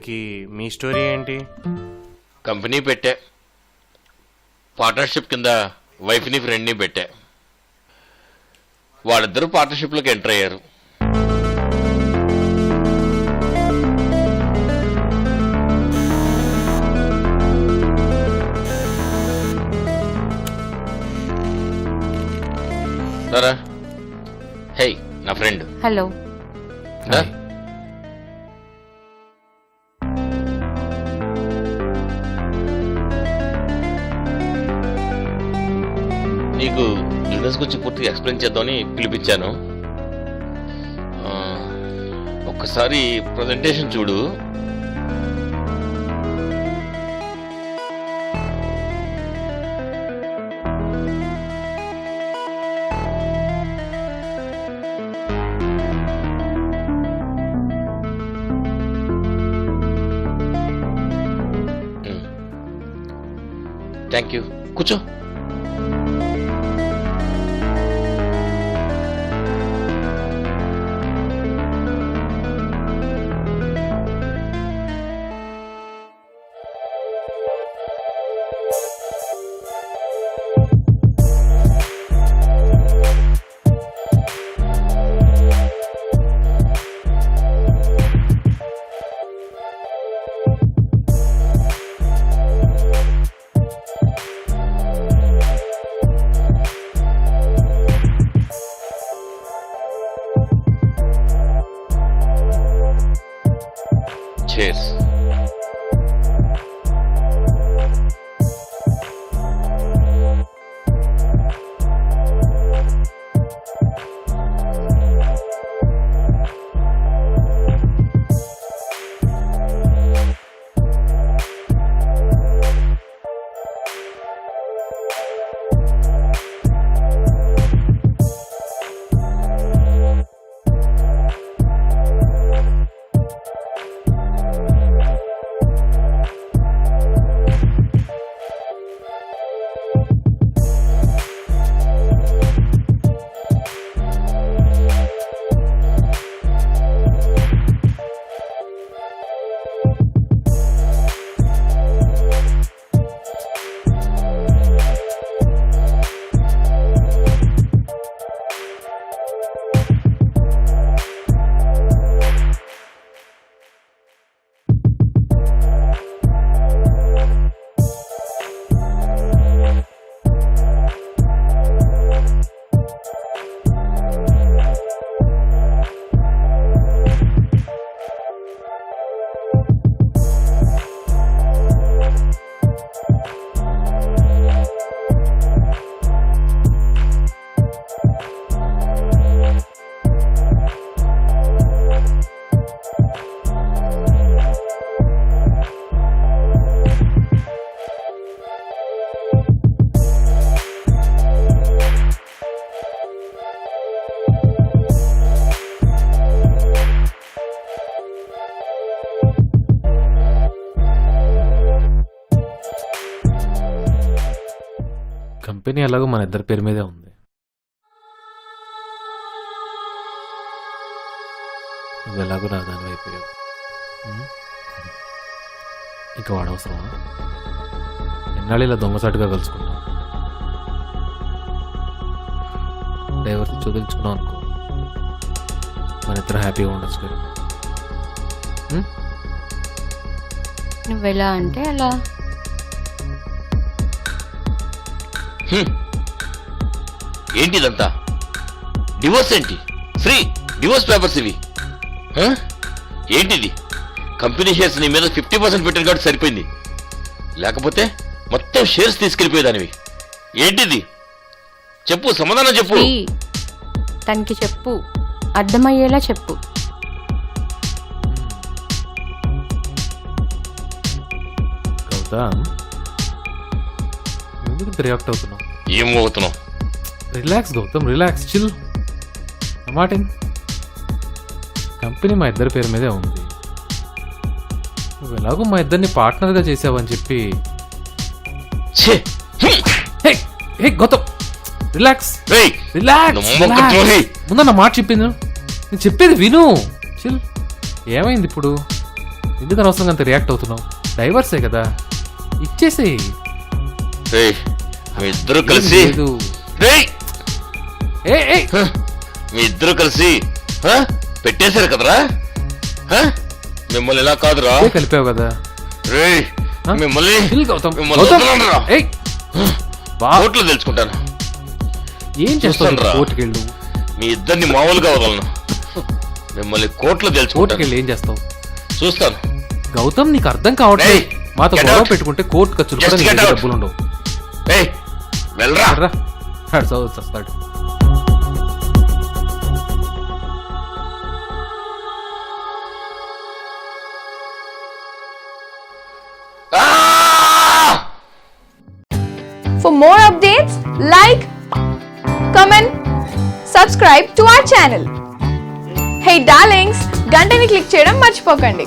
ఇంతకీ మీ స్టోరీ ఏంటి? కంపెనీ పెట్టా, పార్ట్నర్షిప్ కింద వైఫ్ని ఫ్రెండ్ని పెట్టా. వాళ్ళిద్దరూ పార్ట్నర్షిప్లోకి ఎంటర్ అయ్యారు. సరే, హే నా ఫ్రెండ్. హలో. నీకు బిజినెస్ గురించి పూర్తిగా ఎక్స్ప్లెయిన్ చేద్దామని పిలిపించాను. ఒక్కసారి ప్రజెంటేషన్ చూడు. Thank you. కూర్చో. Cheers. కంపెనీ ఎలాగో మన ఇద్దరి పేరు మీదే ఉంది. నువ్వు ఎలాగో నా దాని అయిపోయావు. ఇంకా వాడవసరమా? ఎన్నాళ్ళు ఇలా దొంగసాటుగా కలుసుకున్నావు. డైవర్స్ చదివించుకున్నావు అనుకో, మన ఇద్దరు హ్యాపీగా ఉండొచ్చు కదా. నువ్వు ఎలా అంటే అలా. ఏంటిదంతా? డివోర్స్ ఏంటి? ఫ్రీ డివోర్స్ పేపర్స్ ఇవి. ఏంటిది? కంపెనీ షేర్స్ నీ మీద 50% పెట్టిన కాబట్టి సరిపోయింది, లేకపోతే మొత్తం షేర్స్ తీసుకెళ్ళిపోయేదానివి. ఏంటిది? చెప్పు, సమాధానం చెప్పు. తనకి చెప్పు, అర్థమయ్యేలా చెప్పు. గౌతమ్, ఎందుకు రియాక్ట్ అవుతున్నావు? ఏం అవుతున్నావు? Relax Gautam, relax, chill. మాట కంపెనీ మా ఇద్దరి పేరు మీదే ఉంది. నువ్వు ఎలాగో మా ఇద్దరిని పార్ట్నర్గా చేసావని చెప్పి. Gautam relax, relax. ముందు నా మాట చెప్పింది, నేను చెప్పేది విను. చిల్. ఏమైంది ఇప్పుడు? ఎందుకు అనవసరంగా అంత రియాక్ట్ అవుతున్నావు? డైవర్సే కదా, ఇచ్చేసేయి. రేయ్, మీ ఇద్దరు కలిసి లేదు. రేయ్, ఏ ఏ మీ ఇద్దరు కలిసి పెట్టేశారు కదరా. మిమ్మల్ని ఇలా కాదురా. ఇదే కలిపావు కదా. రేయ్, మిమ్మల్ని చిల్ గౌతమ్. మిమ్మల్ని గౌతమ్. వదలనురా. ఏయ్, బా. కోర్టులో తెలుసుకుంటాను. ఏం చేస్తావు? చూస్తానురా. కోర్టుకెళ్ళు. మీ ఇద్దరిని మామూలుగా వదలను. మిమ్మల్ని కోర్టులో తెలుసుకుంటాను. కోర్టుకెళ్ళి ఏం చేస్తావు? చూస్తాను. గౌతమ్, నీకు అర్థం కావట్లేదు. ఏయ్, మాతో get గొడవ out. పెట్టుకుంటే కోర్టు ఖర్చులు కూడా Just నీ get దగ్గర out. డబ్బులు ఉండవు. ఏయ్, వెళ్ళరా. రా, వాడు చదువు వస్తాడు. For more updates, like, comment, subscribe to our channel. Hey darlings, గంటని click చేయడం మర్చిపోకండి.